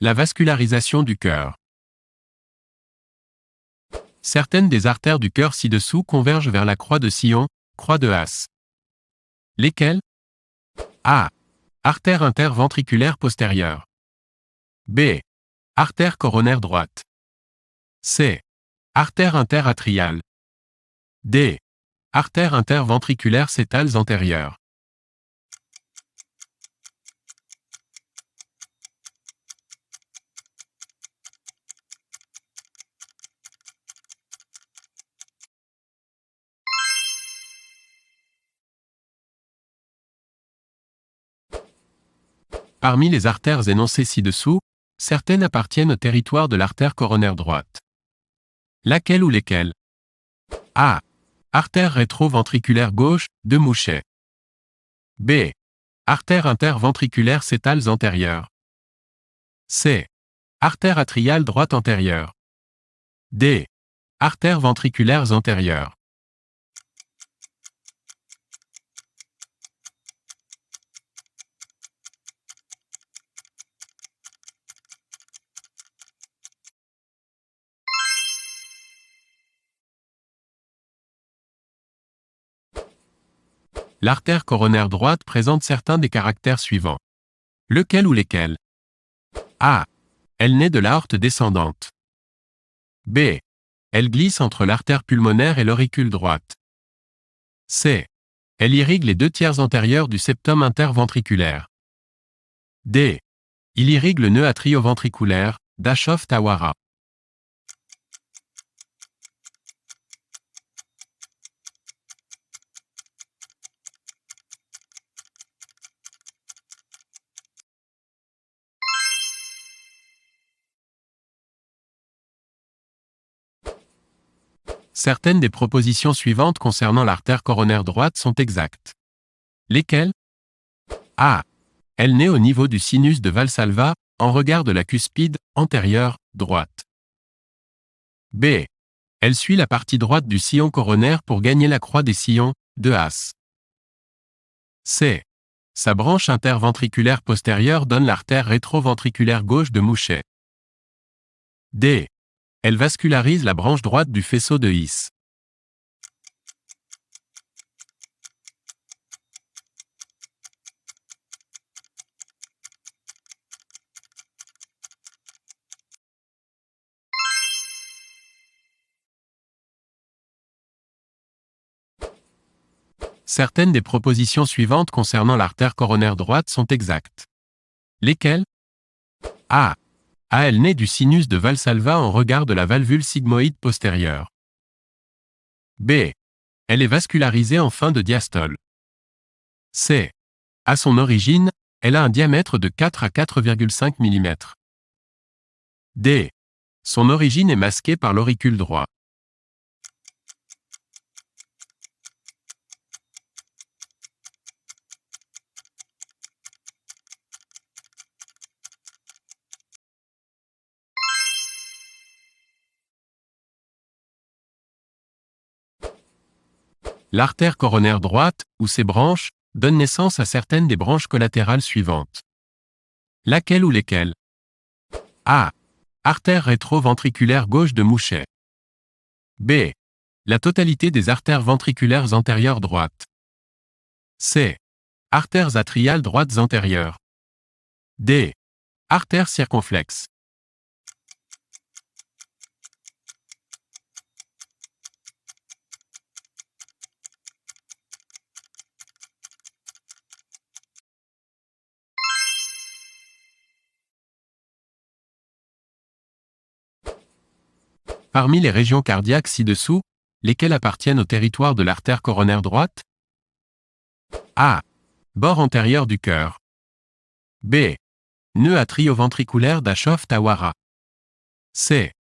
La vascularisation du cœur. Certaines des artères du cœur ci-dessous convergent vers la croix de Sion, croix de Haas. Lesquelles? A. Artère interventriculaire postérieure. B. Artère coronaire droite. C. Artère interatriale. D. Artère interventriculaire sétales antérieures. Parmi les artères énoncées ci-dessous, certaines appartiennent au territoire de l'artère coronaire droite. Laquelle ou lesquelles? A. Artère rétroventriculaire gauche, de Mouchet. B. Artère interventriculaire sétales antérieures. C. Artère atriale droite antérieure. D. Artères ventriculaires antérieures. L'artère coronaire droite présente certains des caractères suivants. Lequel ou lesquels? A. Elle naît de l'aorte descendante. B. Elle glisse entre l'artère pulmonaire et l'auricule droite. C. Elle irrigue les 2/3 antérieurs du septum interventriculaire. D. Il irrigue le nœud atrioventriculaire, d'Aschoff-Tawara. Certaines des propositions suivantes concernant l'artère coronaire droite sont exactes. Lesquelles? A. Elle naît au niveau du sinus de Valsalva, en regard de la cuspide, antérieure, droite. B. Elle suit la partie droite du sillon coronaire pour gagner la croix des sillons, de Haas. C. Sa branche interventriculaire postérieure donne l'artère rétroventriculaire gauche de Mouchet. D. Elle vascularise la branche droite du faisceau de His. Certaines des propositions suivantes concernant l'artère coronaire droite sont exactes. Lesquelles? A. Elle naît du sinus de Valsalva en regard de la valvule sigmoïde postérieure. B. Elle est vascularisée en fin de diastole. C. À son origine, elle a un diamètre de 4 à 4,5 mm. D. Son origine est masquée par l'auricule droit. L'artère coronaire droite, ou ses branches, donne naissance à certaines des branches collatérales suivantes. Laquelle ou lesquelles? A. Artère rétroventriculaire gauche de Mouchet. B. La totalité des artères ventriculaires antérieures droites. C. Artères atriales droites antérieures. D. Artères circonflexes. Parmi les régions cardiaques ci-dessous, lesquelles appartiennent au territoire de l'artère coronaire droite? A. Bord antérieur du cœur. B. Nœud atrioventriculaire d'Aschoff-Tawara. C.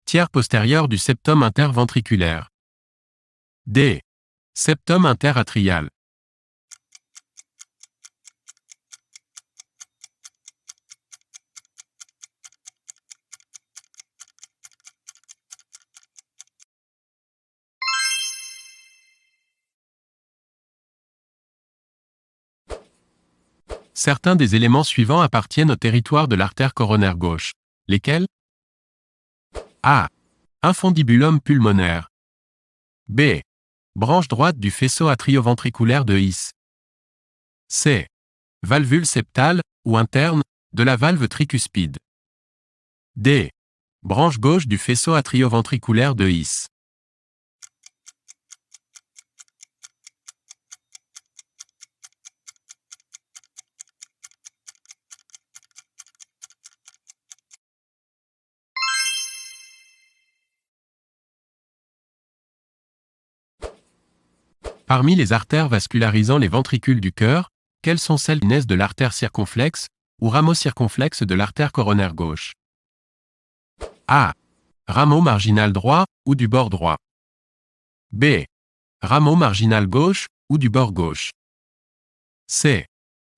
Tiers postérieur du septum interventriculaire. D. Septum interatrial. Certains des éléments suivants appartiennent au territoire de l'artère coronaire gauche. Lesquels? A. Infundibulum pulmonaire. B. Branche droite du faisceau atrioventriculaire de His. C. Valvule septale, ou interne, de la valve tricuspide. D. Branche gauche du faisceau atrioventriculaire de His. Parmi les artères vascularisant les ventricules du cœur, quelles sont celles qui naissent de l'artère circonflexe ou rameau circonflexe de l'artère coronaire gauche? A. Rameau marginal droit ou du bord droit. B. Rameau marginal gauche ou du bord gauche. C.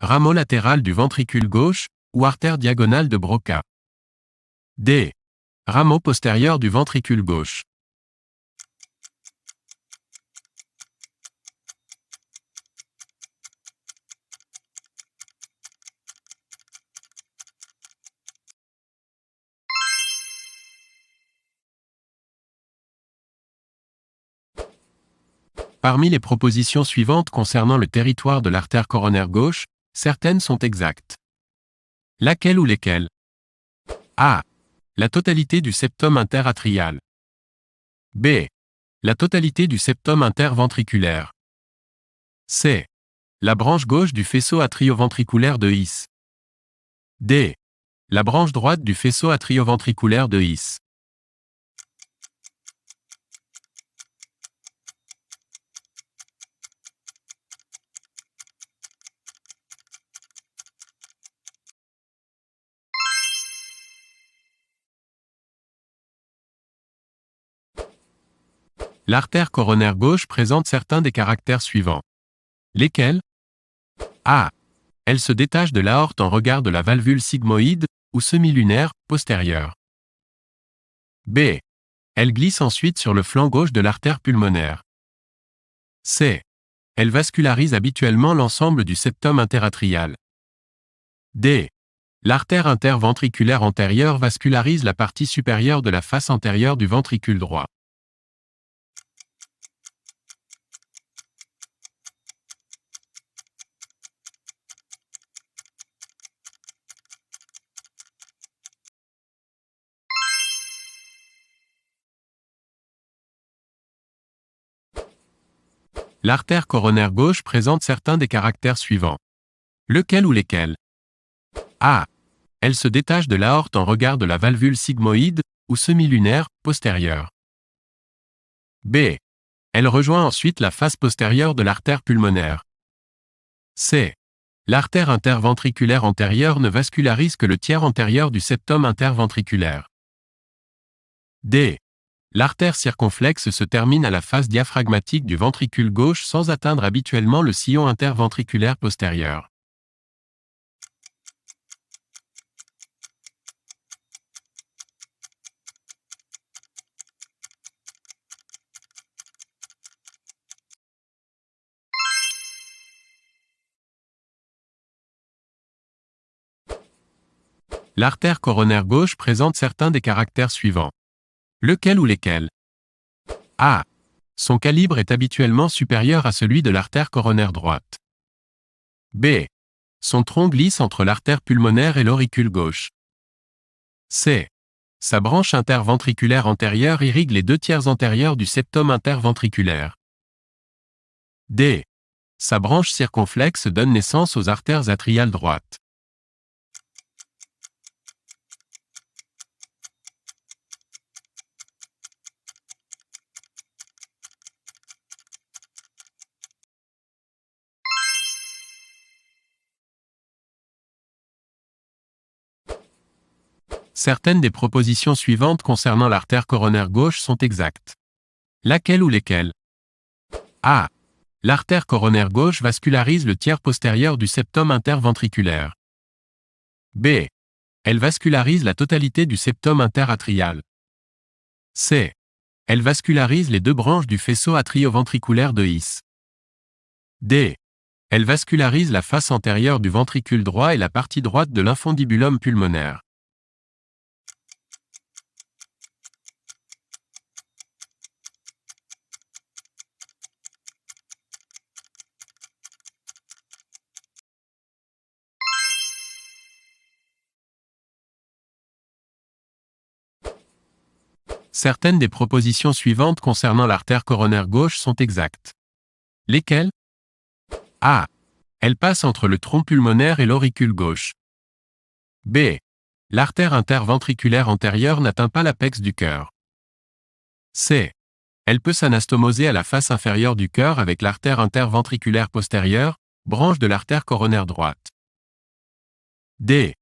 Rameau latéral du ventricule gauche ou artère diagonale de Broca. D. Rameau postérieur du ventricule gauche. Parmi les propositions suivantes concernant le territoire de l'artère coronaire gauche, certaines sont exactes. Laquelle ou lesquelles? A. La totalité du septum interatrial. B. La totalité du septum interventriculaire. C. La branche gauche du faisceau atrioventriculaire de His. D. La branche droite du faisceau atrioventriculaire de His. L'artère coronaire gauche présente certains des caractères suivants. Lesquels? A. Elle se détache de l'aorte en regard de la valvule sigmoïde, ou semi-lunaire, postérieure. B. Elle glisse ensuite sur le flanc gauche de l'artère pulmonaire. C. Elle vascularise habituellement l'ensemble du septum interatrial. D. L'artère interventriculaire antérieure vascularise la partie supérieure de la face antérieure du ventricule droit. L'artère coronaire gauche présente certains des caractères suivants. Lequel ou lesquels? A. Elle se détache de l'aorte en regard de la valvule sigmoïde, ou semi-lunaire, postérieure. B. Elle rejoint ensuite la face postérieure de l'artère pulmonaire. C. L'artère interventriculaire antérieure ne vascularise que le tiers antérieur du septum interventriculaire. D. L'artère circonflexe se termine à la face diaphragmatique du ventricule gauche sans atteindre habituellement le sillon interventriculaire postérieur. L'artère coronaire gauche présente certains des caractères suivants. Lequel ou lesquels? A. Son calibre est habituellement supérieur à celui de l'artère coronaire droite. B. Son tronc glisse entre l'artère pulmonaire et l'auricule gauche. C. Sa branche interventriculaire antérieure irrigue les 2/3 antérieurs du septum interventriculaire. D. Sa branche circonflexe donne naissance aux artères atriales droites. Certaines des propositions suivantes concernant l'artère coronaire gauche sont exactes. Laquelle ou lesquelles? A. L'artère coronaire gauche vascularise le tiers postérieur du septum interventriculaire. B. Elle vascularise la totalité du septum interatrial. C. Elle vascularise les 2 branches du faisceau atrioventriculaire de His. D. Elle vascularise la face antérieure du ventricule droit et la partie droite de l'infundibulum pulmonaire. Certaines des propositions suivantes concernant l'artère coronaire gauche sont exactes. Lesquelles? A. Elle passe entre le tronc pulmonaire et l'auricule gauche. B. L'artère interventriculaire antérieure n'atteint pas l'apex du cœur. C. Elle peut s'anastomoser à la face inférieure du cœur avec l'artère interventriculaire postérieure, branche de l'artère coronaire droite. D.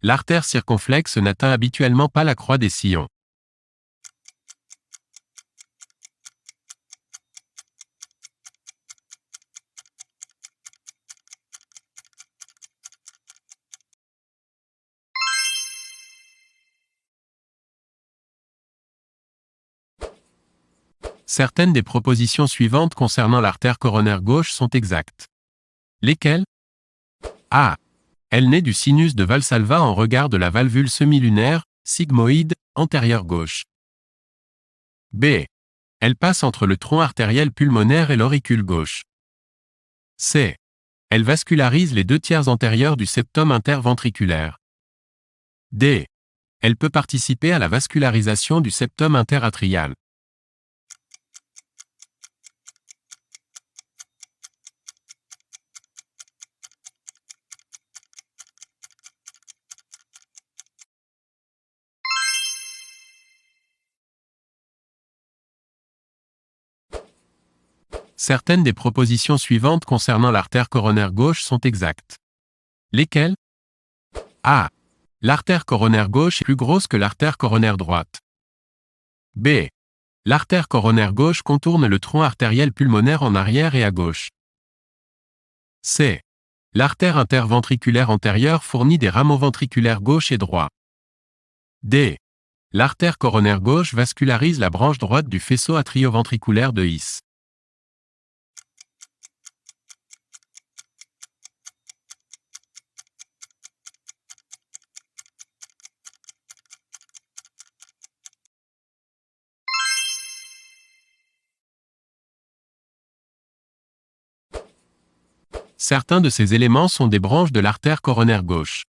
L'artère circonflexe n'atteint habituellement pas la croix des sillons. Certaines des propositions suivantes concernant l'artère coronaire gauche sont exactes. Lesquelles? A. Elle naît du sinus de Valsalva en regard de la valvule semi-lunaire, sigmoïde, antérieure gauche. B. Elle passe entre le tronc artériel pulmonaire et l'auricule gauche. C. Elle vascularise les 2/3 antérieurs du septum interventriculaire. D. Elle peut participer à la vascularisation du septum interatrial. Certaines des propositions suivantes concernant l'artère coronaire gauche sont exactes. Lesquelles? A. L'artère coronaire gauche est plus grosse que l'artère coronaire droite. B. L'artère coronaire gauche contourne le tronc artériel pulmonaire en arrière et à gauche. C. L'artère interventriculaire antérieure fournit des rameaux ventriculaires gauche et droit. D. L'artère coronaire gauche vascularise la branche droite du faisceau atrioventriculaire de His. Certains de ces éléments sont des branches de l'artère coronaire gauche.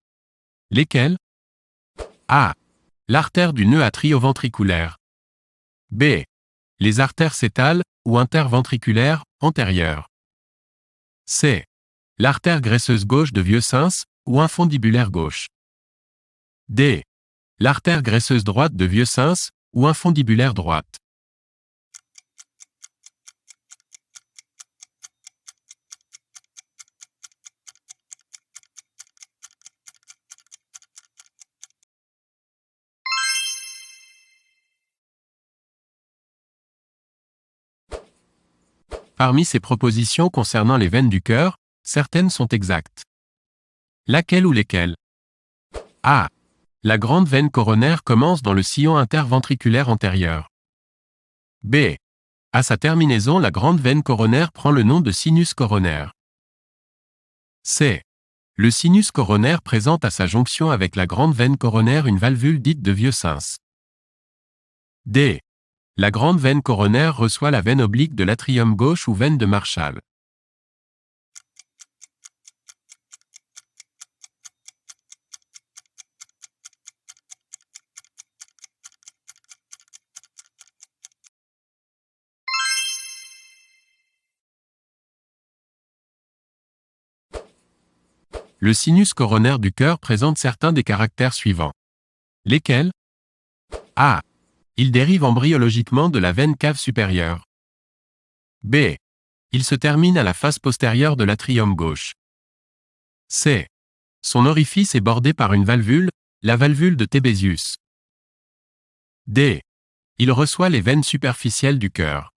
Lesquelles? A. L'artère du nœud atrioventriculaire. B. Les artères cétales, ou interventriculaires, antérieures. C. L'artère graisseuse gauche de Vieux-Sens, ou infundibulaire gauche. D. L'artère graisseuse droite de Vieux-Sens, ou infundibulaire droite. Parmi ces propositions concernant les veines du cœur, certaines sont exactes. Laquelle ou lesquelles? A. La grande veine coronaire commence dans le sillon interventriculaire antérieur. B. À sa terminaison, la grande veine coronaire prend le nom de sinus coronaire. C. Le sinus coronaire présente à sa jonction avec la grande veine coronaire une valvule dite de Vieux-Sens. D. La grande veine coronaire reçoit la veine oblique de l'atrium gauche ou veine de Marshall. Le sinus coronaire du cœur présente certains des caractères suivants. Lesquels? A. Il dérive embryologiquement de la veine cave supérieure. B. Il se termine à la face postérieure de l'atrium gauche. C. Son orifice est bordé par une valvule, la valvule de Tébézius. D. Il reçoit les veines superficielles du cœur.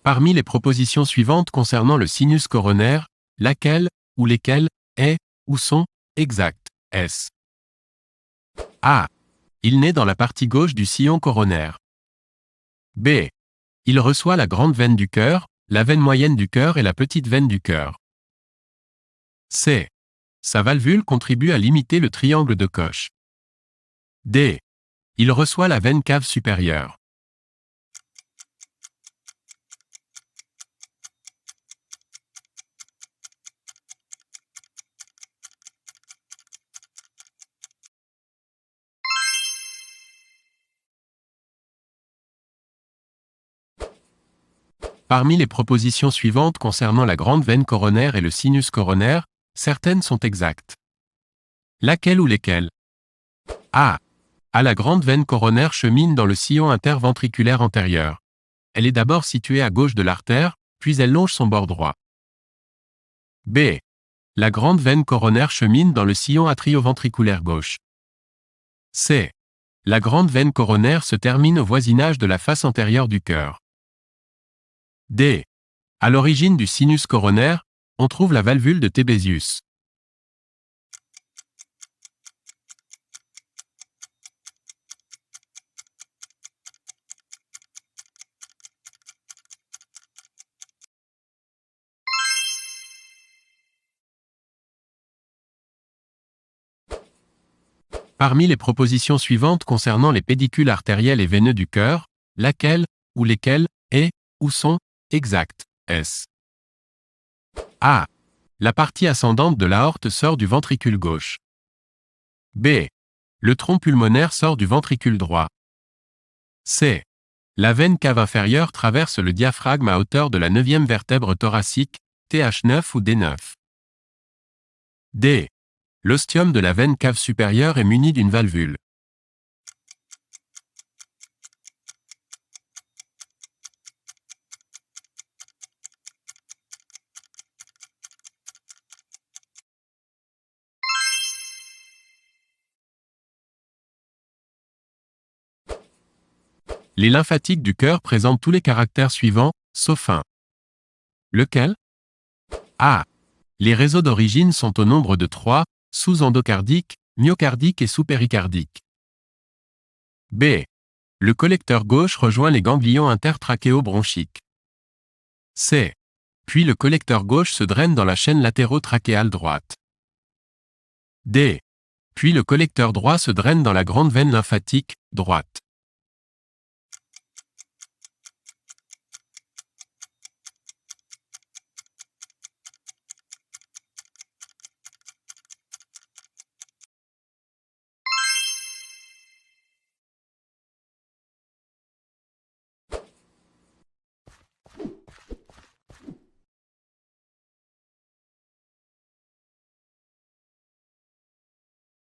Parmi les propositions suivantes concernant le sinus coronaire, laquelle, ou lesquelles, est, ou sont, exactes, S. A. Il naît dans la partie gauche du sillon coronaire. B. Il reçoit la grande veine du cœur, la veine moyenne du cœur et la petite veine du cœur. C. Sa valvule contribue à limiter le triangle de Koch. D. Il reçoit la veine cave supérieure. Parmi les propositions suivantes concernant la grande veine coronaire et le sinus coronaire, certaines sont exactes. Laquelle ou lesquelles? A. La grande veine coronaire chemine dans le sillon interventriculaire antérieur. Elle est d'abord située à gauche de l'artère, puis elle longe son bord droit. B. La grande veine coronaire chemine dans le sillon atrioventriculaire gauche. C. La grande veine coronaire se termine au voisinage de la face antérieure du cœur. D. À l'origine du sinus coronaire, on trouve la valvule de Tébézius. Parmi les propositions suivantes concernant les pédicules artériels et veineux du cœur, laquelle, ou lesquelles, est, ou sont, exactes, S. A. La partie ascendante de l'aorte sort du ventricule gauche. B. Le tronc pulmonaire sort du ventricule droit. C. La veine cave inférieure traverse le diaphragme à hauteur de la 9e vertèbre thoracique, TH9 ou D9. D. L'ostium de la veine cave supérieure est muni d'une valvule. Les lymphatiques du cœur présentent tous les caractères suivants, sauf un. Lequel? A. Les réseaux d'origine sont au nombre de 3, sous-endocardique, myocardique et sous-péricardique. B. Le collecteur gauche rejoint les ganglions intertrachéo-bronchiques. C. Puis le collecteur gauche se draine dans la chaîne latéro-trachéale droite. D. Puis le collecteur droit se draine dans la grande veine lymphatique, droite.